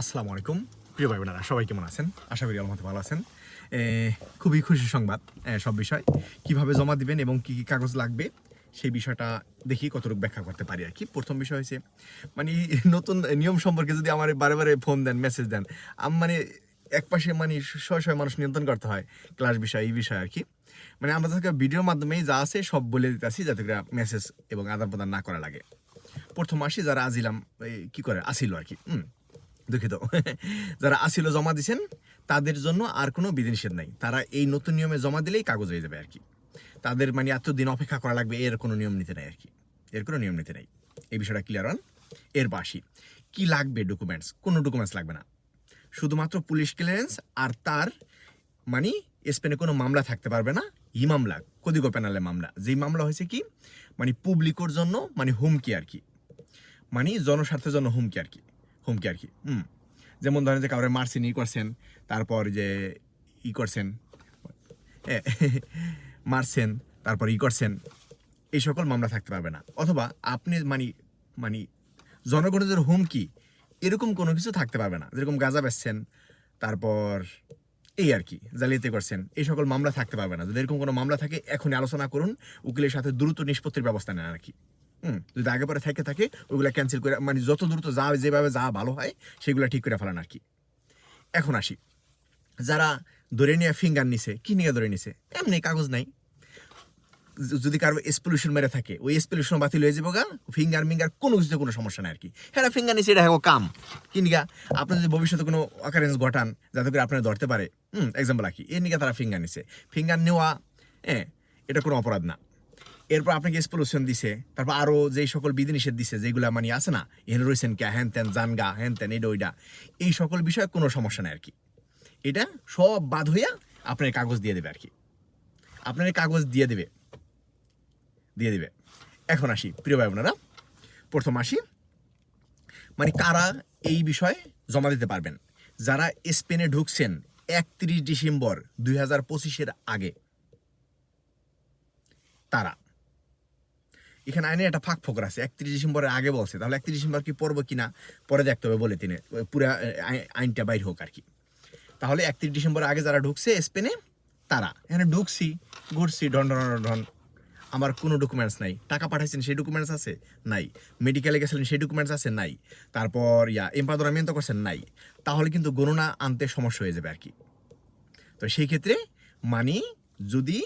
আসসালামু আলাইকুম প্রিয় ভাই বোনেরা, সবাই কেমন আছেন? আশা করি আল্লাহর মধ্যে ভালো আছেন। খুবই খুশি সংবাদ। সব বিষয় কিভাবে জমা দিবেন এবং কি কি কাগজ লাগবে সেই বিষয়টা দেখি কতটুকু ব্যাখ্যা করতে পারি আর কি। প্রথম বিষয় হচ্ছে মানে নতুন নিয়ম সম্পর্কে যদি আমার বারে বারে ফোন দেন, মেসেজ দেন, মানে এক পাশে মানে শয়ে শয়ে মানুষ নিয়ন্ত্রণ করতে হয় ক্লাস বিষয় এই বিষয় আর কি। মানে আমরা তাদেরকে ভিডিওর মাধ্যমেই যা আছে সব বলে দিতেছি যাতে করে মেসেজ এবং আদান প্রদান না করা লাগে। প্রথম আসি যারা আজিলাম কি করে আসিল আর কি, দুঃখিত যারা আসিল জমা দিছেন তাদের জন্য আর কোনো বিধিনিষেধ নাই। তারা এই নতুন নিয়মে জমা দিলেই কাগজ হয়ে যাবে আর কি। তাদের মানে এতদিন অপেক্ষা করা লাগবে এর কোনো নিয়ম নীতি নাই আর কি, এর কোনো নিয়ম নীতি নাই। এই বিষয়টা ক্লিয়ার হন। এর পাশি কি লাগবে ডকুমেন্টস? কোনো ডকুমেন্টস লাগবে না, শুধুমাত্র পুলিশ ক্লিয়ারেন্স আর তার মানে স্পেনে কোনো মামলা থাকতে পারবে না। ই মামলা কদিগো প্যানেলের মামলা, যেই মামলা হয়েছে কি মানে পুবলিকর জন্য মানে হুমকি আর কি, মানে জনস্বার্থের জন্য হুমকি আর কি, হুমকি আর কি। যেমন ধরেন যে কাউরে মারছেন, ই করছেন, তারপর যে ই করছেন, মারছেন, তারপর ই করছেন, এই সকল মামলা থাকতে পারবে না। অথবা আপনি মানে মানে জনগণের হুমকি এরকম কোনো কিছু থাকতে পারবে না, যেরকম গাঁজা বেচছেন, তারপর এই আর কি জালিয়াতি করছেন, এই সকল মামলা থাকতে পারবে না। যদি এরকম কোনো মামলা থাকে এখনই আলোচনা করুন, উকিলের সাথে দ্রুত নিষ্পত্তির ব্যবস্থা নেন আর কি। যদি আগে পরে থাকে ওইগুলা ক্যান্সেল করে মানে যত দ্রুত যা যেভাবে যা ভালো হয় সেগুলো ঠিক করে ফেলান আর কি। এখন আসি যারা ধরে নিয়ে ফিঙ্গার নিছে, কি নিয়ে ধরে নিছে? এমনি কাগজ নাই। যদি কারো এক্সপলিউশন মেরে থাকে ওই এক্সপলিউশন বাতিল হয়ে যাবো গা, ফিঙ্গার মিঙ্গার কোনো কিছুতে কোনো সমস্যা নাই আর কি। হ্যাঁ ফিঙ্গার নিছে এটা হ্যাঁ কাম কি নিগা আপনি যদি ভবিষ্যতে কোনো অকারেন্স ঘটান যাতে করে আপনারা ধরতে পারে, এক্সাম্পল আর কি, এর নিগা তারা ফিঙ্গার নিছে। ফিঙ্গার নেওয়া এটা কোনো অপরাধ না। এরপর আপনাকে এক্সপলিউশন দিছে, তারপর আরও যেই সকল বিধিনিষেধ দিছে যেগুলো মানে আছে না, এখানে রয়েছেন কে হ্যান ত্যান জানগা হ্যান ত্যান এটা ওইটা, এই সকল বিষয়ে কোনো সমস্যা নেই আর কি। এটা সব বাদ হইয়া আপনার কাগজ দিয়ে দেবে আর কি, আপনার কাগজ দিয়ে দেবে। এখন আসি প্রিয় ভাই বোনেরা, প্রথম আসি মানে কারা এই বিষয়ে জমা দিতে পারবেন। যারা স্পেনে ঢুকছেন 31 ডিসেম্বর 2025 আগে, তারা এখানে আইনে একটা ফাঁক ফোকর আছে। 31 ডিসেম্বরের আগে বলছে, তাহলে 31 ডিসেম্বর কি পড়বো কিনা পরে দেখতে হবে বলে তিনি পুরো আইনটা বাইর হোক আর কি। তাহলে 31 ডিসেম্বর আগে যারা ঢুকছে স্পেনে, তারা এখানে ঢুকছি ঘুরছি ঢন ঢন ঢন, আমার কোনো ডকুমেন্টস নাই। টাকা পাঠাইছেন সেই ডকুমেন্টস আছে? নাই। মেডিকেলে গেছিলেন সেই ডকুমেন্টস আছে? নাই। তারপর এম্পাদরামিento করছেন? নাই। তাহলে কিন্তু গণনা আনতে সমস্যা হয়ে যাবে আর কি। তো সেই ক্ষেত্রে মানে যদি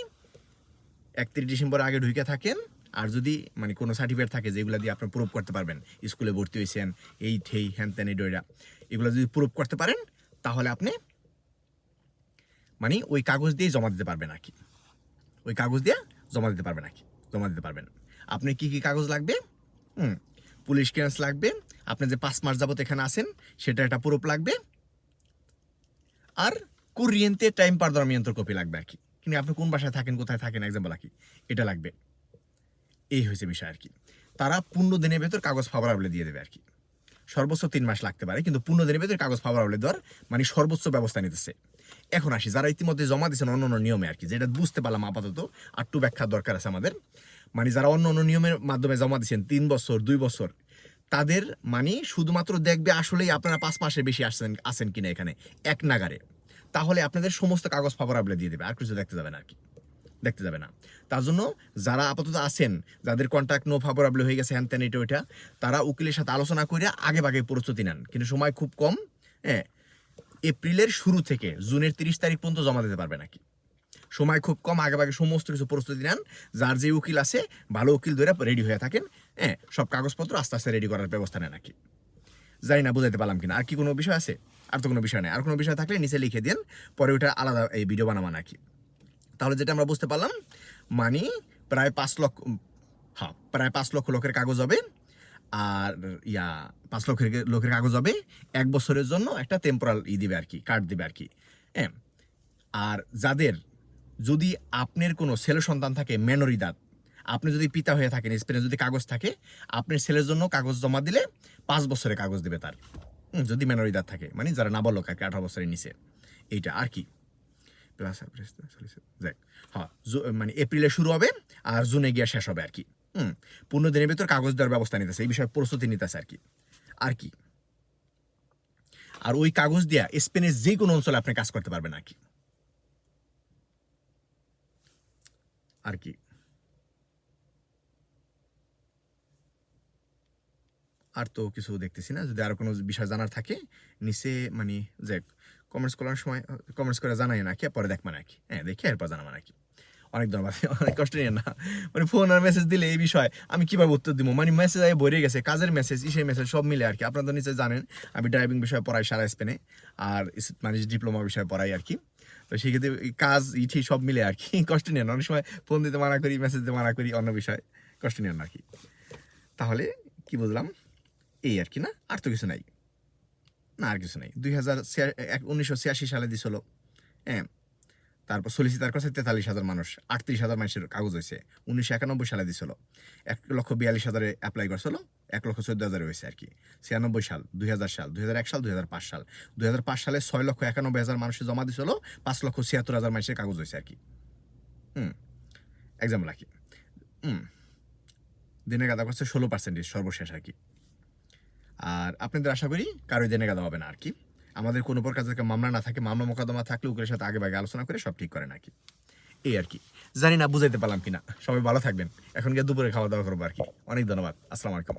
31 ডিসেম্বর আগে ঢুকে থাকেন আর যদি মানে কোনো সার্টিফিকেট থাকে যেগুলো দিয়ে আপনি প্রুভ করতে পারবেন স্কুলে ভর্তি হয়েছেন, এই ঠেই হ্যান ত্যান এই ডইরা, এগুলো যদি প্রুভ করতে পারেন তাহলে আপনি মানে ওই কাগজ দিয়ে জমা দিতে পারবেন আর কি। ওই কাগজ দিয়ে জমা দিতে পারবেন আর কি, জমা দিতে পারবেন। আপনি কি কি কাগজ লাগবে? পুলিশ ক্লিয়ারেন্স লাগবে, আপনি যে 5 মাস যাবত এখানে আছেন সেটা একটা প্রুফ লাগবে, আর কুরিয়েন্তে টাইম পারদর্মিয়ন্ত্র কপি লাগবে আর কি। কিন্তু আপনি কোন বাসায় থাকেন, কোথায় থাকেন এক্সাম্পল আর কি, এটা লাগবে। এই হয়েছে বিষয় আর কি। তারা 15 দিনের ভেতর কাগজ ফাভরেবল দিয়ে দেবে আর কি। সর্বোচ্চ 3 মাস লাগতে পারে, কিন্তু 15 দিনের ভেতর কাগজ ফাভরেবল দেওয়ার মানে সর্বোচ্চ ব্যবস্থা নিতেছে। এখন আসি যারা ইতিমধ্যে জমা দিয়েছেন অন্য অন্য নিয়মে আর কি, যেটা বুঝতে পারলাম আপাতত, আর একটু ব্যাখ্যার দরকার আছে আমাদের। মানে যারা অন্য অন্য নিয়মের মাধ্যমে জমা দিয়েছেন 3 বছর 2 বছর, তাদের মানে শুধুমাত্র দেখবে আসলেই আপনারা 5 মাসের বেশি আছেন কিনা এখানে এক নাগারে, তাহলে আপনাদের সমস্ত কাগজ ফাভরেবল দিয়ে দেবে, আর কিছু দেখতে যাবে না আর কি, দেখতে যাবে না। তার জন্য যারা আপাতত আছেন, যাদের কন্ট্রাক্ট নো ফাভরেবল হয়ে গেছে হ্যান ত্যান এটা ওইটা, তারা উকিলের সাথে আলোচনা করে আগে ভাগে প্রস্তুতি নেন, কিন্তু সময় খুব কম। এপ্রিলের শুরু থেকে জুনের 30 তারিখ পর্যন্ত জমা দিতে পারবে নাকি, সময় খুব কম। আগে ভাগে সমস্ত কিছু প্রস্তুতি নেন, যার যে উকিল আছে ভালো উকিল ধরে রেডি হয়ে থাকেন, সব কাগজপত্র আস্তে আস্তে রেডি করার ব্যবস্থা নেন নাকি। জানি না বুঝাইতে পারলাম কিনা। আর কি কোনো বিষয় আছে? আর তো কোনো বিষয় নেই। আর কোনো বিষয় থাকলে নিচে লিখে দেন, পরে ওটা আলাদা এই ভিডিও বানাবো নাকি। তাহলে যেটা আমরা বুঝতে পারলাম মানে প্রায় 5 লক্ষ, প্রায় 5 লক্ষ লোকের কাগজ হবে, আর 5 লক্ষ লোকের কাগজ হবে। 1 বছরের জন্য একটা টেম্পোরাল দিবে আর কি, কার্ড দিবে আর কি। আর যাদের যদি আপনার কোনো ছেলে সন্তান থাকে মেনরিদাদ, আপনি যদি পিতা হয়ে থাকেন স্পেনে, যদি কাগজ থাকে আপনার ছেলের জন্য কাগজ জমা দিলে 5 বছরের কাগজ দেবে তার, যদি মেনরিদাদ থাকে, মানে যারা নাবালক আর কি 18 বছরের নিচে, এইটা আর কি। প্লাস মানে এপ্রিলে শুরু হবে আর জুনে গিয়ে শেষ হবে আর কি। 15 দিনের ভেতর কাগজ দেওয়ার ব্যবস্থা নিতেছে, এই বিষয়ে প্রস্তুতি নিতেছে আর কি। আর কি আর ওই কাগজ দিয়া স্পেনের যে কোনো অঞ্চলে আপনি কাজ করতে পারবেন আর কি। আর কি আর তো কিছু দেখতেছি না। যদি আরো কোনো বিষয় জানার থাকে নিচে মানে যে কমেন্টস করার সময় কমেন্টস করে জানাই নাকি, পরে দেখবা নাকি, হ্যাঁ দেখে এরপর জানাবা নাকি। অনেক ধন্যবাদ, অনেক কষ্ট নিয়ে না, মানে ফোন আর মেসেজ দিলে এই বিষয় আমি কিভাবে উত্তর দিব, মানে মেসেজ আগে ভরে গেছে, কাজের মেসেজ ইসের মেসেজ সব মিলে আর কি। আপনারা তো নিচে জানেন আমি ড্রাইভিং বিষয়ে পড়াই সারা স্পেনে, আর মানে ডিপ্লোমা বিষয়ে পড়াই আর কি। তো সেই ক্ষেত্রে কাজ ইটি সব মিলে আর কি, কষ্ট নিয়ে না। অনেক সময় ফোন দিতে মানা করি, মেসেজ দিতে মানা করি, অন্য বিষয় কষ্ট নিয়ে না আর কি। তাহলে কি বুঝলাম এই আর কি, না আর তো কিছু নাই, না আর কিছু নাই। 1986 সালে দিছিল, হ্যাঁ। তারপর সলিসিটার কাছে 43,000 মানুষ, 38,000 মানুষের কাগজ হয়েছে। 1991 সালে দিছিল 1,42,000 অ্যাপ্লাই করছিল, 1,14,000 হয়েছে আর কি। 96 সাল, 2000 সাল, 2001 সাল, 2005 সাল, 2005 সালে 6,91,000 মানুষের জমা দিছিল, 5,76,000 মানুষের কাগজ হয়েছে আর কি। এক্সাম্পল আর কি। দিনে গাদা করছে 16% সর্বশেষ আর কি। আর আপনাদের আশা করি কারোই দেনে গাদা হবে না আর কি। আমাদের কোনো প্রকার যাতে মামলা না থাকে, মামলা মোকদ্দমা থাকলে উকিলের সাথে আগে ভাগে আলোচনা করে সব ঠিক করেন আর কি। এই আর কি, জানি না বুঝাইতে পারলাম কিনা। সবাই ভালো থাকবেন। এখন গিয়ে দুপুরে খাওয়া দাওয়া করবো আর কি। অনেক ধন্যবাদ, আসসালামু আলাইকুম।